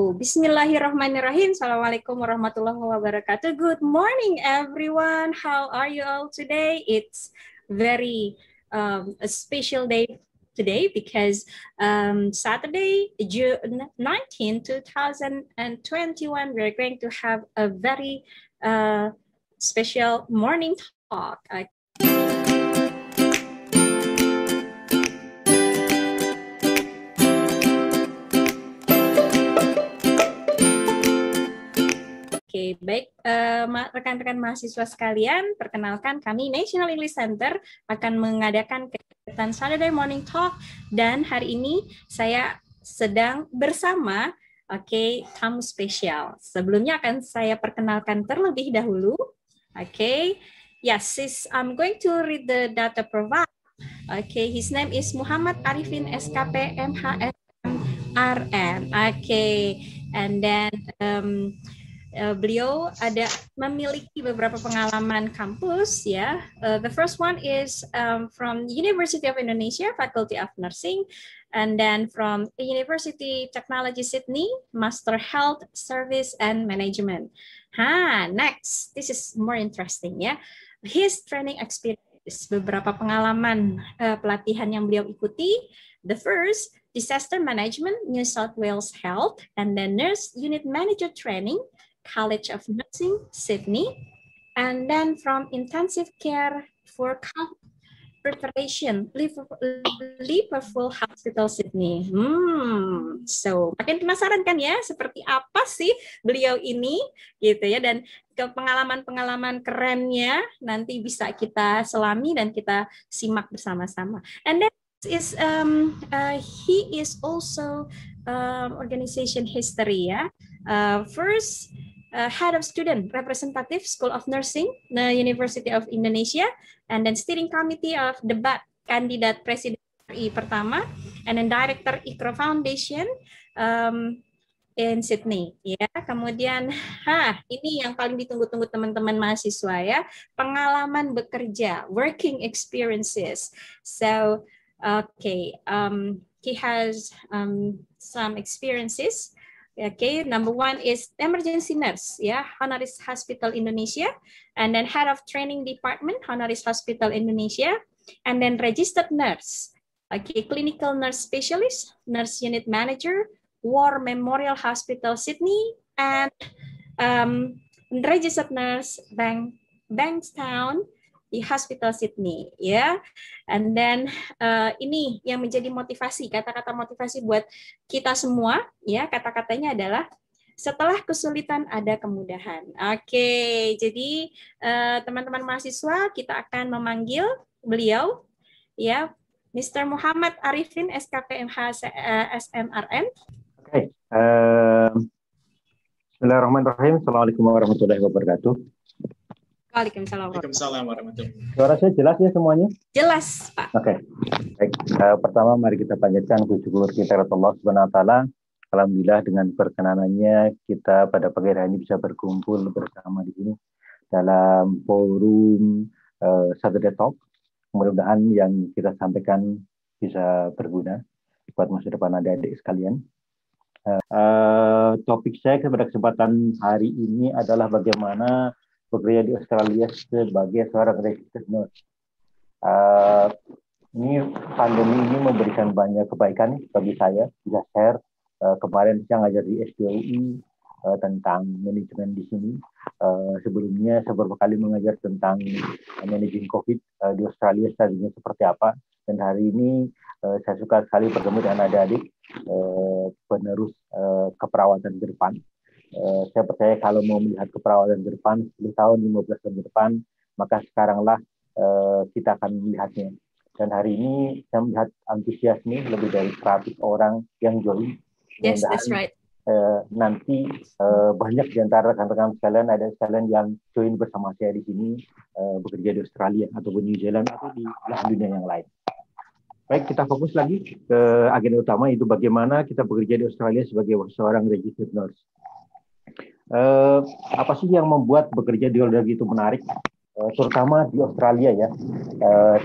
Bismillahirrahmanirrahim. Assalamualaikum warahmatullahi wabarakatuh. Good morning, everyone. How are you all today? It's very a special day today because Saturday, June 19, 2021, we're going to have a very special morning talk. Oke, baik rekan-rekan mahasiswa sekalian, perkenalkan kami National English Center akan mengadakan kegiatan Saturday Morning Talk dan hari ini saya sedang bersama tamu spesial. Sebelumnya akan saya perkenalkan terlebih dahulu. I'm going to read the data profile. His name is Muhammad Arifin SKP MHSMRN. And then beliau memiliki beberapa pengalaman kampus ya. The first one is from University of Indonesia, Faculty of Nursing, and then from University Technology Sydney, Master Health Service and Management. Next, this is more interesting ya. His training experience, beberapa pengalaman pelatihan yang beliau ikuti. The first, Disaster Management, New South Wales Health, and then Nurse Unit Manager Training, College of Nursing, Sydney, and then from Intensive Care for Preparation, Liverpool Hospital, Sydney. So, makin penasaran kan ya, seperti apa sih beliau ini, gitu ya, dan pengalaman-pengalaman kerennya nanti bisa kita selami dan kita simak bersama-sama. And then he is also organization history ya. First, Head of Student Representative School of Nursing, the University of Indonesia, and then Steering Committee of Debat Kandidat Presiden RI pertama, and then Director ICRO Foundation in Sydney. Ya, kemudian, ini yang paling ditunggu-tunggu teman-teman mahasiswa ya, pengalaman bekerja, working experiences. So, he has some experiences. Number one is emergency nurse, Honoris Hospital Indonesia, and then head of training department, Honoris Hospital Indonesia, and then registered nurse, clinical nurse specialist, nurse unit manager, War Memorial Hospital Sydney, and registered nurse, Bankstown di Hospital Sydney, ya. And then ini yang menjadi motivasi, kata-kata motivasi buat kita semua, ya. Kata-katanya adalah setelah kesulitan ada kemudahan. Jadi teman-teman mahasiswa kita akan memanggil beliau, ya, Mr. Muhammad Arifin SKP MHSMRN. Bismillahirrahmanirrahim. Assalamualaikum warahmatullahi wabarakatuh. Waalaikumsalam warahmatullahi wabarakatuh. Suara saya jelas ya semuanya? Jelas, Pak. Baik. Pertama mari kita panjatkan puji syukur kita kepada Allah Subhanahu wa taala. Alhamdulillah dengan perkenanannya kita pada pagi hari ini bisa berkumpul bersama di sini dalam forum Saturday Talk. Mudah-mudahan yang kita sampaikan bisa berguna buat masa depan adik-adik sekalian. Topik saya pada kesempatan hari ini adalah bagaimana bekerja di Australia sebagai seorang registered nurse. Ini pandemi ini memberikan banyak kebaikan bagi saya. Bisa share kemarin saya ngajar di SDUI tentang manajemen di sini. Sebelumnya saya beberapa kali mengajar tentang managing COVID di Australia strateginya seperti apa. Dan hari ini saya suka sekali bertemu dengan adik-adik penerus keperawatan ke depan. Saya percaya kalau mau melihat keperawatan ke depan 10 tahun, 15 tahun ke depan, maka sekaranglah kita akan melihatnya. Dan hari ini saya melihat antusiasme lebih dari 100 orang yang join. Yes, that's right. Nanti banyak di antara rekan-rekan sekalian, ada sekalian yang join bersama saya di sini bekerja di Australia ataupun New Zealand atau di belahan dunia yang lain. Baik, kita fokus lagi ke agenda utama, itu bagaimana kita bekerja di Australia sebagai seorang registered nurse. Apa sih yang membuat bekerja di Australia itu menarik, terutama di Australia ya?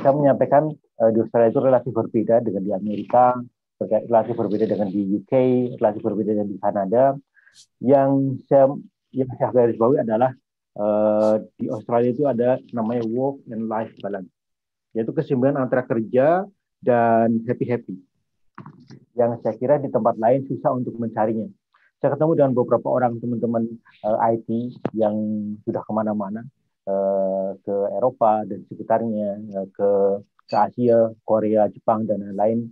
Saya menyampaikan di Australia itu relatif berbeda dengan di Amerika, relatif berbeda dengan di UK, relatif berbeda dengan di Kanada. Yang saya garis bawahi adalah di Australia itu ada namanya work and life balance, yaitu keseimbangan antara kerja dan happy. Yang saya kira di tempat lain susah untuk mencarinya. Saya ketemu dengan beberapa orang teman-teman IT yang sudah kemana-mana, ke Eropa dan sekitarnya, ke Asia, Korea, Jepang, dan lain-lain,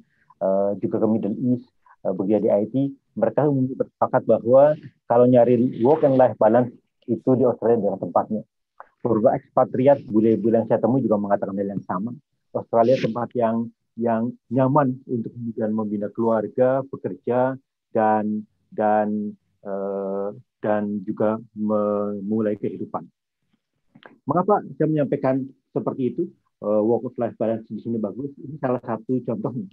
juga ke Middle East, bekerja di IT. Mereka bersepakat bahwa kalau nyari work and life balance itu di Australia adalah tempatnya. Beberapa ekspatriat bule-bule yang saya temui juga mengatakan hal yang sama. Australia tempat yang nyaman untuk kemudian membina keluarga, bekerja, dan juga memulai kehidupan. Mengapa saya menyampaikan seperti itu? Work-life balance di sini bagus. Ini salah satu contohnya.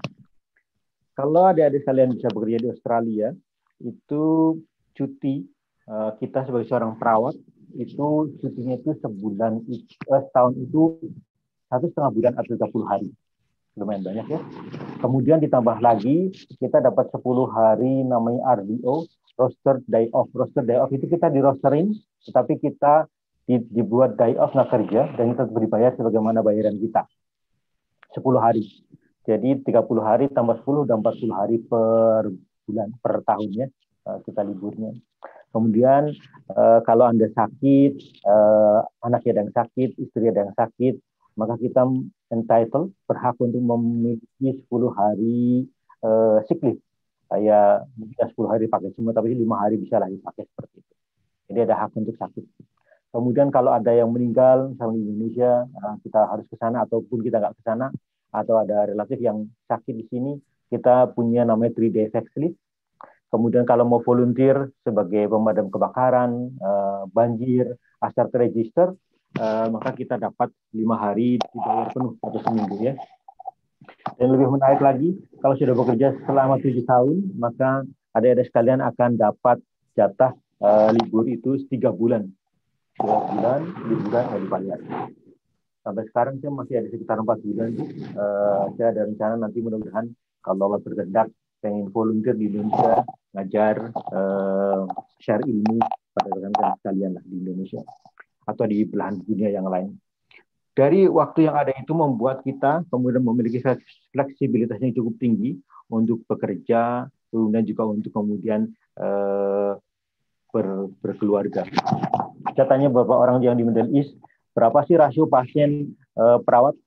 Kalau adik-adik kalian bisa bekerja di Australia, itu cuti kita sebagai seorang perawat itu cutinya itu setahun itu 1,5 bulan atau 30 hari. Lumayan banyak ya. Kemudian ditambah lagi kita dapat 10 hari namanya RDO, roster day off. Roster day off itu kita di-rosterin, tetapi kita dibuat day off nggak kerja dan kita dibayar sebagaimana bayaran kita. 10 hari. Jadi 30 hari tambah 10 dan 40 hari per bulan, per tahunnya kita liburnya. Kemudian kalau Anda sakit, anak ada yang sakit, istri ada yang sakit, maka kita entitled, berhak untuk memiliki 10 hari sick leave. Kayak mungkin 10 hari pakai semua, tapi 5 hari bisa lagi pakai seperti itu. Jadi ada hak untuk sakit. Kemudian kalau ada yang meninggal, misalnya di Indonesia, kita harus ke sana ataupun kita nggak ke sana, atau ada relatif yang sakit di sini, kita punya namanya 3-day tax leave. Kemudian kalau mau volunteer sebagai pemadam kebakaran, banjir, asal terregister, maka kita dapat 5 hari dibayar penuh atau seminggu ya. Dan lebih menarik lagi, kalau sudah bekerja selama 7 tahun, maka adik-adik sekalian akan dapat jatah libur itu 3 bulan. 3 bulan, liburan nggak dibayar. Sampai sekarang saya masih ada sekitar 4 bulan. Saya ada rencana nanti mudah-mudahan kalau Allah berkehendak pengen volunteer di Indonesia, ngajar, share ilmu pada rekan-rekan sekalian lah di Indonesia atau di belahan dunia yang lain. Dari waktu yang ada itu membuat kita kemudian memiliki fleksibilitas yang cukup tinggi untuk bekerja, dan juga untuk kemudian berkeluarga. Saya tanya beberapa orang yang di Middle East, berapa sih rasio pasien perawat?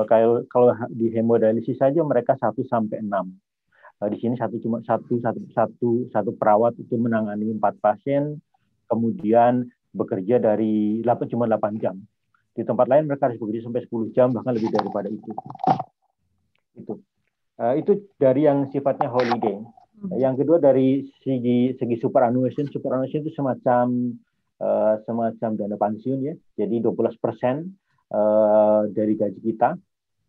Kalau di hemodialisis saja mereka 1-6. Di sini satu perawat itu menangani 4 pasien, kemudian bekerja dari 8 jam. Di tempat lain mereka harus bekerja sampai 10 jam, bahkan lebih daripada itu. Itu dari yang sifatnya holiday. Yang kedua dari segi superannuation. Superannuation itu semacam dana pensiun ya. Jadi 12% dari gaji kita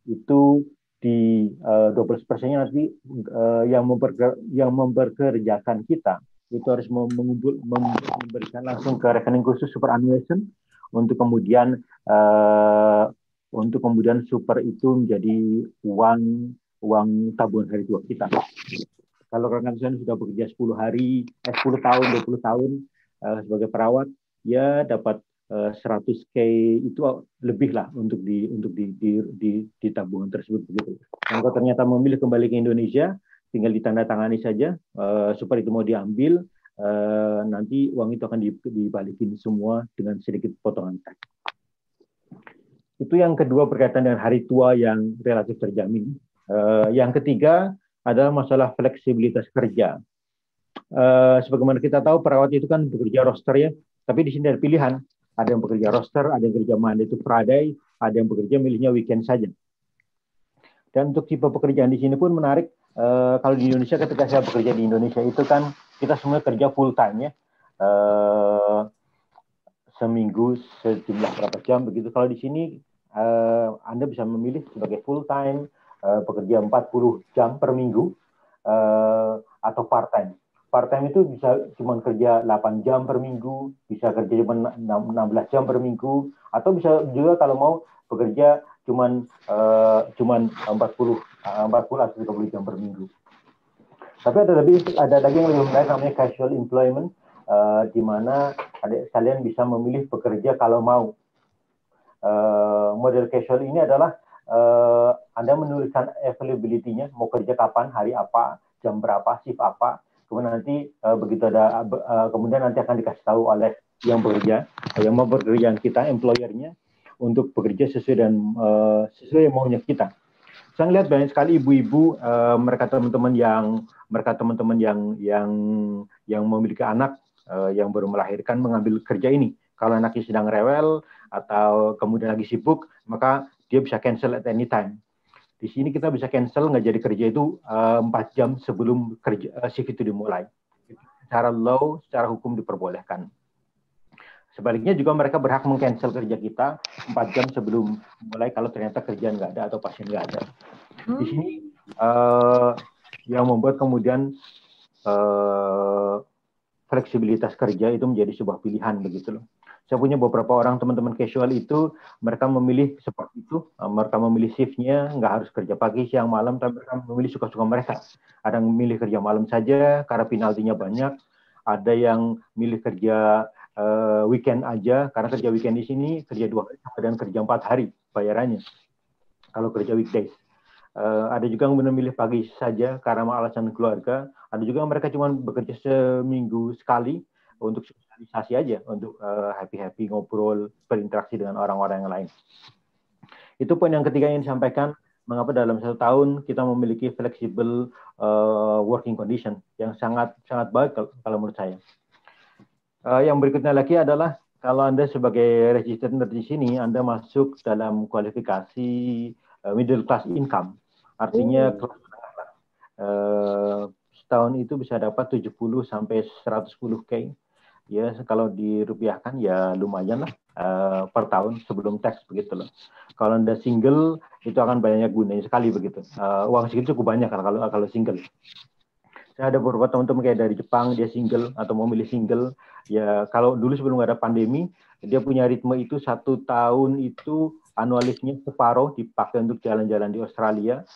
itu di 12%-nya nanti yang memperkerjakan kita itu harus memberikan langsung ke rekening khusus superannuation untuk kemudian super itu menjadi uang tabungan hari tua kita. Kalau rekan-rekan sudah bekerja 10 tahun, 20 tahun sebagai perawat, ya dapat 100K itu lebih lah untuk di tabungan tersebut begitu. Dan kalau ternyata memilih kembali ke Indonesia, tinggal ditandatangani saja supaya itu mau diambil, nanti uang itu akan dibalikin semua dengan sedikit potongan tax. Itu yang kedua berkaitan dengan hari tua yang relatif terjamin. Yang ketiga adalah masalah fleksibilitas kerja. Sebagaimana kita tahu perawat itu kan bekerja roster ya, tapi di sini ada pilihan. Ada yang bekerja roster, ada yang bekerja Monday to Friday, ada yang bekerja milihnya weekend saja. Dan untuk tipe pekerjaan di sini pun menarik. Kalau di Indonesia, ketika saya bekerja di Indonesia itu kan kita semua kerja full time ya. Seminggu sejumlah berapa jam begitu. Kalau di sini Anda bisa memilih sebagai full time, bekerja 40 jam per minggu, atau part time. Part-time itu bisa cuma kerja 8 jam per minggu, bisa kerja cuma 16 jam per minggu, atau bisa juga kalau mau bekerja cuma 40 atau 30 jam per minggu. Tapi ada lagi yang lebih menarik namanya casual employment, di mana kalian bisa memilih bekerja kalau mau. Model casual ini adalah Anda menuliskan availability-nya, mau kerja kapan, hari apa, jam berapa, shift apa. Kemudian nanti kemudian nanti akan dikasih tahu oleh yang bekerja, yang mau bekerja kita, employer-nya, untuk bekerja sesuai maunya kita. Saya lihat banyak sekali ibu-ibu, mereka teman-teman yang memiliki anak yang baru melahirkan mengambil kerja ini. Kalau anaknya sedang rewel atau kemudian lagi sibuk, maka dia bisa cancel at any time. Di sini kita bisa cancel nggak jadi kerja itu 4 jam sebelum shift itu dimulai. Secara law, secara hukum diperbolehkan. Sebaliknya juga mereka berhak meng-cancel kerja kita 4 jam sebelum mulai kalau ternyata kerjaan nggak ada atau pasien nggak ada. Di sini yang membuat kemudian fleksibilitas kerja itu menjadi sebuah pilihan begitu loh. Saya punya beberapa orang teman-teman casual itu, mereka memilih seperti itu, mereka memilih shift-nya, nggak harus kerja pagi, siang, malam, tapi mereka memilih suka-suka mereka. Ada yang memilih kerja malam saja karena penaltinya banyak, ada yang milih kerja weekend aja, karena kerja weekend di sini kerja 2 hari dan kerja 4 hari bayarannya kalau kerja weekdays. Ada juga yang memilih pagi saja karena alasan keluarga. Ada juga mereka cuma bekerja seminggu sekali untuk sosialisasi aja, untuk happy-happy, ngobrol, berinteraksi dengan orang-orang yang lain. Itu poin yang ketiga yang disampaikan, mengapa dalam 1 tahun kita memiliki flexible working condition yang sangat baik kalau menurut saya. Yang berikutnya lagi adalah kalau Anda sebagai registered nurse di sini, Anda masuk dalam kualifikasi middle class income. Artinya kelas menengah. Setahun itu bisa dapat 70 sampai 110K. Ya, kalau dirupiahkan ya lumayan lah per tahun sebelum tax begitu loh. Kalau Anda single itu akan banyak gunanya sekali begitu. Uang segitu cukup banyak kalau single. Saya ada beberapa teman-teman kayak dari Jepang, dia single atau mau milih single. Ya kalau dulu sebelum ada pandemi, dia punya ritme itu 1 tahun itu anualisnya separuh dipakai untuk jalan-jalan di Australia,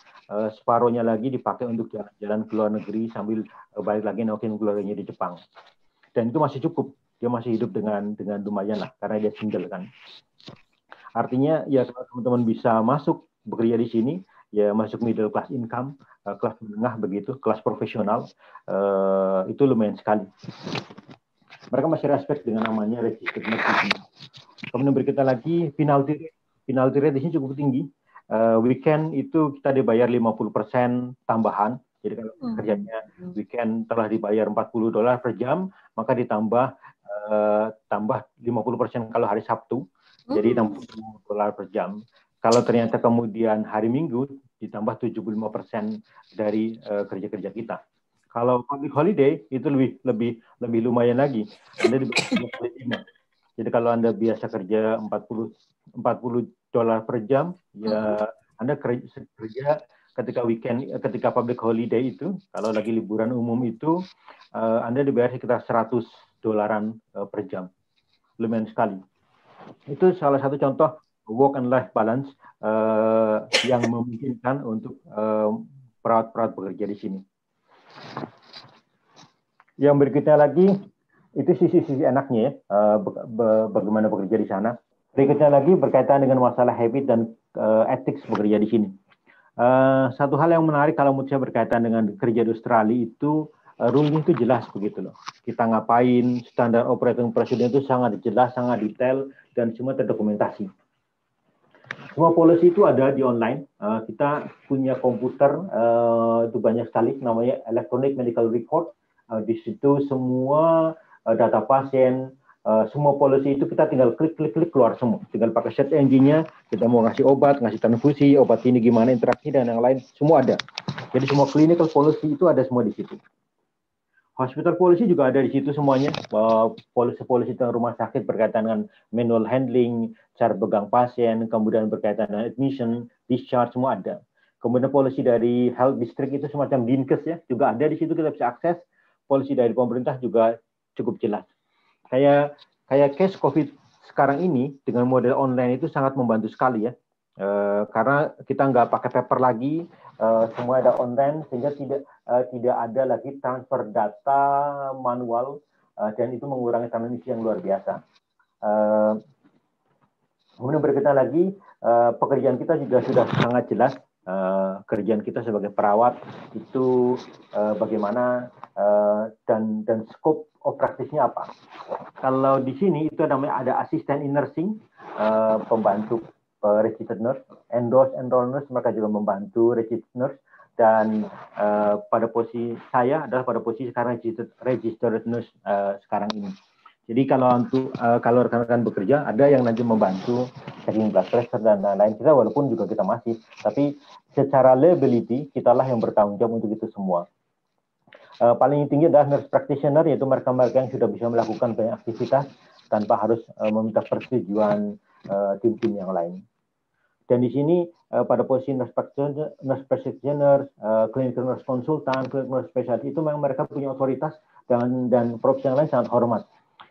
separuhnya lagi dipakai untuk jalan-jalan ke luar negeri sambil balik lagi nengokin keluarganya di Jepang. Dan itu masih cukup, dia masih hidup dengan lumayan lah karena dia single kan. Artinya ya kalau teman-teman bisa masuk bekerja di sini, ya masuk middle class income, kelas menengah begitu, kelas profesional, itu lumayan sekali. Mereka masih respect dengan namanya registered nurse. Kemudian berikutnya lagi penalti rate di sini cukup tinggi. Weekend itu kita dibayar 50% tambahan. Jadi kalau kerjanya weekend telah dibayar $40 per jam, maka ditambah tambah 50% kalau hari Sabtu. Jadi $60 per jam. Kalau ternyata kemudian hari Minggu ditambah 75% dari kerja-kerja kita. Kalau public holiday itu lebih lumayan lagi. Anda dibayar 5. Jadi kalau Anda biasa kerja $40 per jam, ya Anda kerja ketika weekend, ketika public holiday itu, kalau lagi liburan umum itu, Anda dibayar sekitar $100 per jam. Lumayan sekali. Itu salah satu contoh work and life balance yang memungkinkan untuk perawat-perawat bekerja di sini. Yang berikutnya lagi, itu sisi-sisi enaknya ya, bagaimana bekerja di sana. Berikutnya lagi berkaitan dengan masalah habit dan ethics bekerja di sini. Satu hal yang menarik kalau menurut saya berkaitan dengan kerja di Australia itu, rule-nya itu jelas begitu loh. Kita ngapain, standar operating procedure itu sangat jelas, sangat detail, dan semua terdokumentasi. Semua policy itu ada di online. Kita punya komputer, itu banyak sekali, namanya Electronic Medical Record. Di situ semua data pasien, semua policy itu kita tinggal klik keluar semua. Tinggal pakai search engine-nya, kita mau ngasih obat, ngasih transfusi, obat ini gimana interaksi dan yang lain, semua ada. Jadi semua clinical policy itu ada semua di situ. Hospital policy juga ada di situ semuanya. Polisi tentang rumah sakit berkaitan dengan manual handling, cara pegang pasien, kemudian berkaitan dengan admission, discharge, semua ada. Kemudian polisi dari health district itu semacam Dinkes ya, juga ada di situ, kita bisa akses. Polisi dari pemerintah juga cukup jelas. Kayak case COVID sekarang ini dengan model online itu sangat membantu sekali ya. Karena kita nggak pakai paper lagi, semua ada online sehingga tidak ada lagi transfer data manual, dan itu mengurangi transmisi yang luar biasa. Kemudian berikutnya lagi, pekerjaan kita juga sudah sangat jelas. Kerjaan kita sebagai perawat itu bagaimana, dan scope of practice-nya apa. Kalau di sini itu namanya ada asisten in nursing, pembantu registered nurse, enroll nurse, mereka juga membantu registered nurse, dan pada posisi saya adalah pada posisi sekarang registered nurse sekarang ini. Jadi kalau rekan-rekan bekerja, ada yang nanti membantu checking blood pressure dan lain-lain. Kita walaupun juga kita masih, tapi secara liability, kitalah yang bertanggung jawab untuk itu semua. Paling tinggi adalah nurse practitioner, yaitu mereka-mereka yang sudah bisa melakukan banyak aktivitas tanpa harus meminta persetujuan tim-tim yang lain. Dan di sini pada posisi nurse practitioner, clinical nurse consultant, clinical nurse specialist, itu memang mereka punya otoritas dan profesi yang lain sangat hormat.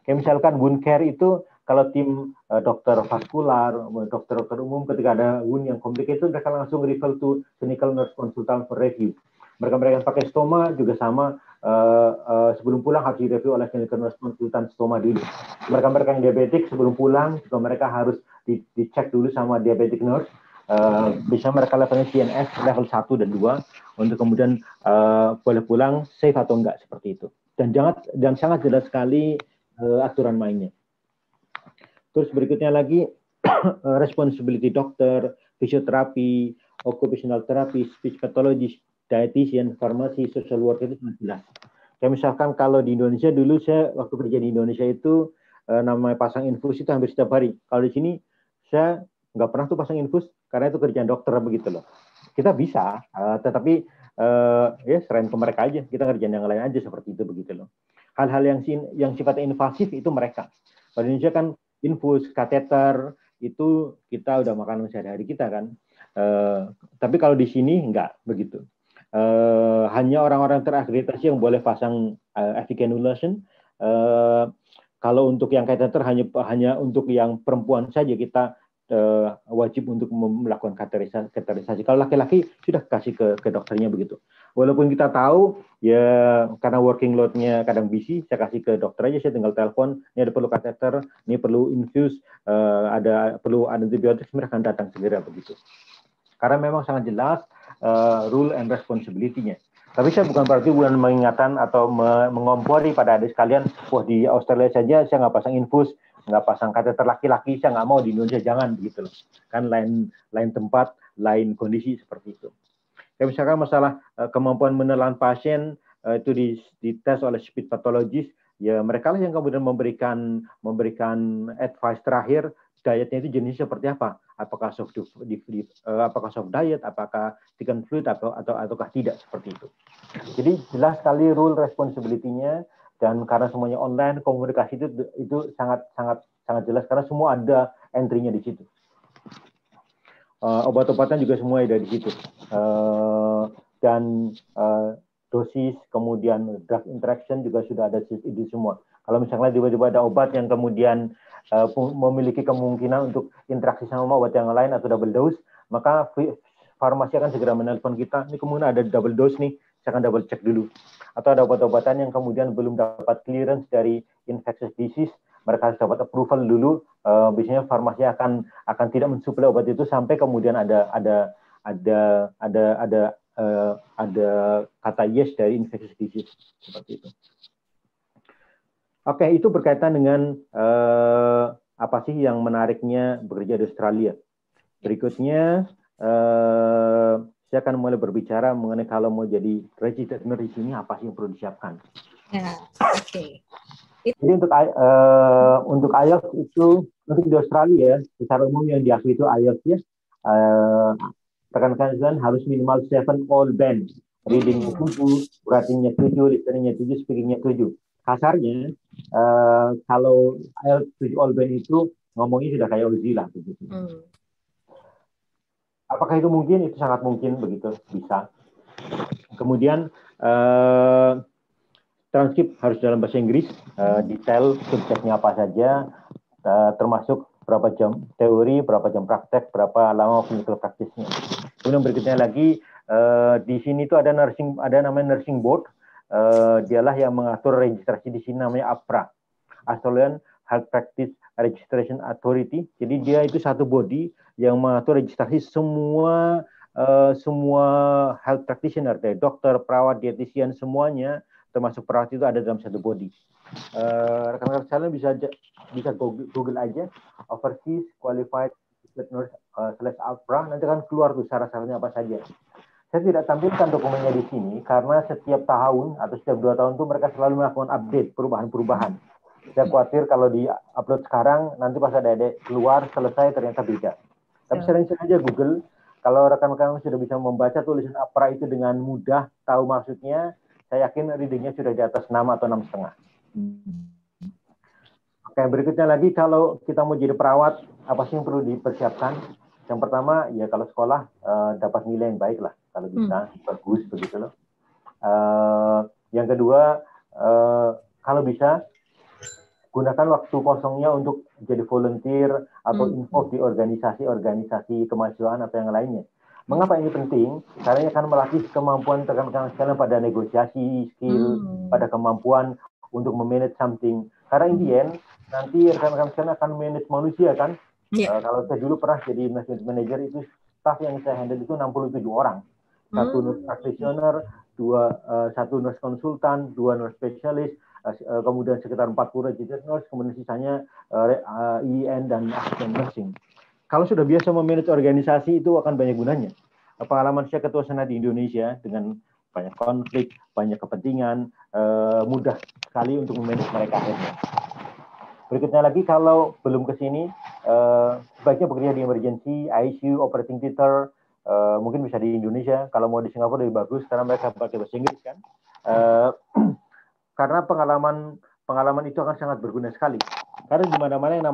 Kayak misalkan wound care itu, kalau tim dokter vaskular, dokter umum, ketika ada wound yang complicated, mereka langsung refer to clinical nurse consultant for review. Mereka yang pakai stoma juga sama, sebelum pulang harus direview oleh clinical nurse consultant stoma dulu. Mereka yang diabetik sebelum pulang juga mereka harus dicek dulu sama diabetic nurse. Bisa mereka levelnya CNS level 1 dan 2 untuk kemudian boleh pulang safe atau enggak, seperti itu. Dan sangat jelas sekali aturan mainnya. Terus berikutnya lagi responsibility dokter, fisioterapi, occupational therapy, speech pathologist, dietitian, farmasi, social worker itu sangat jelas. Kayak misalkan kalau di Indonesia dulu, saya waktu kerja di Indonesia itu namanya pasang infus itu hampir setiap hari. Kalau di sini saya nggak pernah tuh pasang infus karena itu kerjaan dokter begitu loh. Kita bisa, tetapi ya serahin ke mereka aja, kita kerjaan yang lain aja seperti itu begitu loh. Hal-hal yang sifatnya invasif itu mereka. Kalau di Indonesia kan infus, kateter itu kita udah makan sehari-hari kita kan. Tapi kalau di sini enggak begitu. Hanya orang-orang terakreditasi yang boleh pasang FV cannulation. Kalau untuk yang kateter hanya untuk yang perempuan saja kita wajib untuk melakukan kateterisasi. Kalau laki-laki sudah kasih ke dokternya begitu. Walaupun kita tahu ya karena working load-nya kadang busy, saya kasih ke dokter aja, saya tinggal telepon, ini ada perlu kateter, ini perlu infuse, perlu antibiotik, mereka akan datang segera begitu. Karena memang sangat jelas rule and responsibility-nya. Tapi saya bukan berarti mengingatkan atau mengompori pada adik sekalian, wah di Australia saja saya nggak pasang infus, nggak pasang kateter laki-laki, saya nggak mau di Indonesia, jangan begitu loh. Kan lain tempat, lain kondisi seperti itu. Kayak misalkan masalah kemampuan menelan pasien itu dites oleh speech pathologist, ya mereka lah yang kemudian memberikan advice terakhir, dietnya itu jenisnya seperti apa? Apakah soft diet, apakah thick and fluid ataukah tidak, seperti itu. Jadi jelas sekali rule responsibility-nya, dan karena semuanya online, komunikasi itu sangat jelas karena semua ada entry-nya di situ. Obat-obatan juga semua ada di situ. Dan dosis, kemudian drug interaction juga sudah ada itu semua. Kalau misalnya tiba-tiba ada obat yang kemudian memiliki kemungkinan untuk interaksi sama obat yang lain atau double dose, maka farmasi akan segera menelpon kita, ini kemudian ada double dose nih, saya akan double check dulu. Atau ada obat-obatan yang kemudian belum dapat clearance dari infectious disease, mereka harus dapat approval dulu. Biasanya farmasi akan tidak mensuplai obat itu sampai kemudian ada kata yes dari infectious disease, seperti itu. Oke, itu berkaitan dengan apa sih yang menariknya bekerja di Australia. Berikutnya saya akan mulai berbicara mengenai kalau mau jadi registered nurse di sini apa sih yang perlu disiapkan. Oke. Jadi untuk IELTS itu untuk di Australia secara umum yang diakui itu IELTS ya, rekan-rekan harus minimal 7 all band, reading 7, writing-nya 7, listening-nya 7, speaking-nya 7. Kasarnya kalau IELTS 7 all band itu ngomongnya sudah kayak Uzi lah begitu. Apakah itu mungkin? Itu sangat mungkin begitu, bisa. Kemudian transkrip harus dalam bahasa Inggris, detail subjeknya apa saja, termasuk berapa jam teori, berapa jam praktek, berapa lama clinical practice-nya. Kemudian berikutnya lagi Di sini tuh ada namanya nursing board. Dialah yang mengatur registrasi di sini, namanya APRA, Australian Health Practice Registration Authority. Jadi dia itu satu body yang mengatur registrasi semua health practitioner, dari dokter, perawat, dietitian, semuanya termasuk perawat itu ada dalam satu body. Rekan-rekan sekalian bisa Google aja Overseas Qualified Nurse /APRA, nanti akan keluar tuh syarat-syaratnya apa saja. Saya tidak tampilkan dokumennya di sini karena setiap tahun atau setiap 2 tahun itu mereka selalu melakukan update perubahan-perubahan. Saya khawatir kalau di-upload sekarang, nanti pas ada keluar, selesai, ternyata beda. Tapi sering-sering aja Google, kalau rekan-rekan sudah bisa membaca tulisan APRA itu dengan mudah, tahu maksudnya, saya yakin readingnya sudah di atas 6 atau 6,5. Oke, berikutnya lagi, kalau kita mau jadi perawat, apa sih yang perlu dipersiapkan? Yang pertama, ya kalau sekolah dapat nilai yang baik lah, kalau bisa bagus begitu loh. Yang kedua, kalau bisa gunakan waktu kosongnya untuk jadi volunteer atau info di organisasi kemahasiswaan atau yang lainnya. Mengapa ini penting? Karena ini akan melatih kemampuan rekan-rekan sekalian pada negosiasi, skill, pada kemampuan untuk memanage something. Karena in the end, nanti rekan-rekan sekalian akan manage manusia kan. Kalau saya dulu pernah jadi manager, itu staff yang saya handle itu 67 orang. 1 nurse practitioner, 1 nurse konsultan, 2 nurse spesialis, kemudian sekitar 40 registered nurse, kemudian sisanya IN dan asisten nursing. Kalau sudah biasa memanage organisasi, itu akan banyak gunanya. Pengalaman saya ketua senat di Indonesia dengan banyak konflik, banyak kepentingan, mudah sekali untuk memanage mereka akhirnya. Berikutnya lagi, kalau belum ke sini, sebaiknya bekerja di emergency, ICU, operating theater, mungkin bisa di Indonesia. Kalau mau di Singapura lebih bagus, karena mereka pakai bahasa Inggris kan. Karena pengalaman itu akan sangat berguna sekali. Karena di mana-mana yang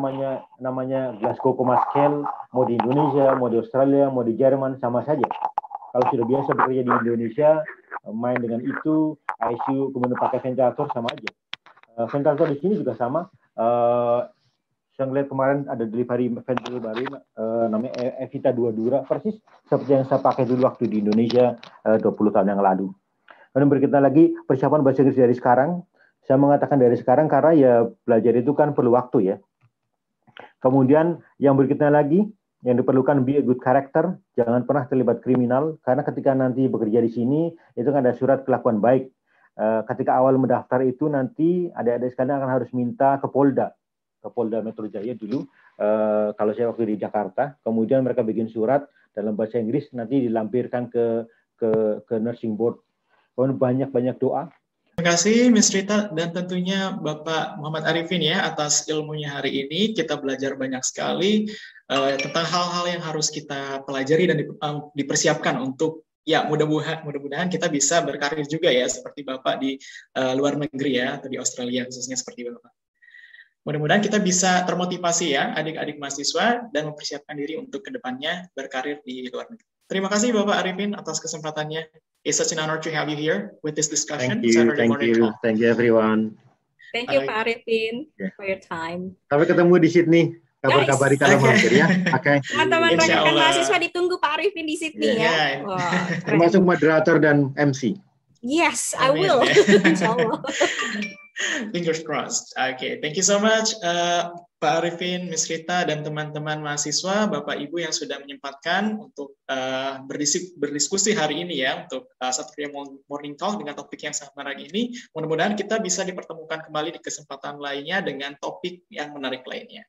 namanya Glasgow Coma Scale, mau di Indonesia, mau di Australia, mau di Jerman, sama saja. Kalau sudah biasa bekerja di Indonesia, main dengan itu, ICU, kemudian pakai ventilator, sama aja. Ventilator di sini juga sama. Saya lihat kemarin ada delivery ventilator baru, namanya Evita 2 Dura, persis seperti yang saya pakai dulu waktu di Indonesia 20 tahun yang lalu. Kemudian berikutnya lagi, persiapan bahasa Inggris dari sekarang. Saya mengatakan dari sekarang karena ya belajar itu kan perlu waktu ya. Kemudian yang berikutnya lagi, yang diperlukan be a good character, jangan pernah terlibat kriminal, karena ketika nanti bekerja di sini, itu kan ada surat kelakuan baik. Ketika awal mendaftar itu nanti adik-adik sekalian akan harus minta ke Polda Metro Jaya dulu, kalau saya waktu di Jakarta, kemudian mereka bikin surat dalam bahasa Inggris, nanti dilampirkan ke nursing board. Kemudian banyak-banyak doa. Terima kasih Ms. Rita, dan tentunya Bapak Muhammad Arifin ya atas ilmunya hari ini. Kita belajar banyak sekali tentang hal-hal yang harus kita pelajari dan dipersiapkan untuk ya mudah-mudahan kita bisa berkarir juga ya seperti Bapak di luar negeri ya, atau di Australia khususnya seperti Bapak. Mudah-mudahan kita bisa termotivasi ya adik-adik mahasiswa dan mempersiapkan diri untuk kedepannya berkarir di luar negeri. Terima kasih Bapak Arifin atas kesempatannya. It's such an honor to have you here with this discussion. Thank you everyone. Thank you Pak Arifin for your time. Sampai ketemu di Sydney. Kabar-kabari kalau mampir ya. Oke. Teman-teman rekan mahasiswa ditunggu Pak Arifin di Sydney ya. Termasuk moderator dan MC. Yes, I will. Insyaallah. Fingers crossed. Okay, thank you so much Pak Arifin, Ms. Rita, dan teman-teman mahasiswa, Bapak Ibu yang sudah menyempatkan untuk berdiskusi hari ini ya, untuk Satria Morning Talk dengan topik yang sangat menarik ini. Mudah-mudahan kita bisa dipertemukan kembali di kesempatan lainnya dengan topik yang menarik lainnya.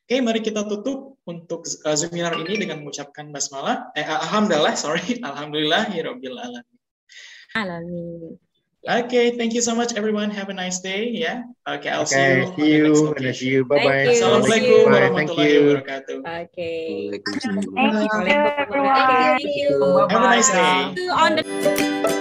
Oke, mari kita tutup untuk seminar ini dengan mengucapkan basmalah. Alhamdulillahirabbil alamin. Alamin. Okay, thank you so much everyone. Have a nice day. Yeah. Okay, I'll see you. See you. Bye-bye. Assalamualaikum warahmatullahi wabarakatuh. Okay. Thank you everyone. Thank you. Have a nice day.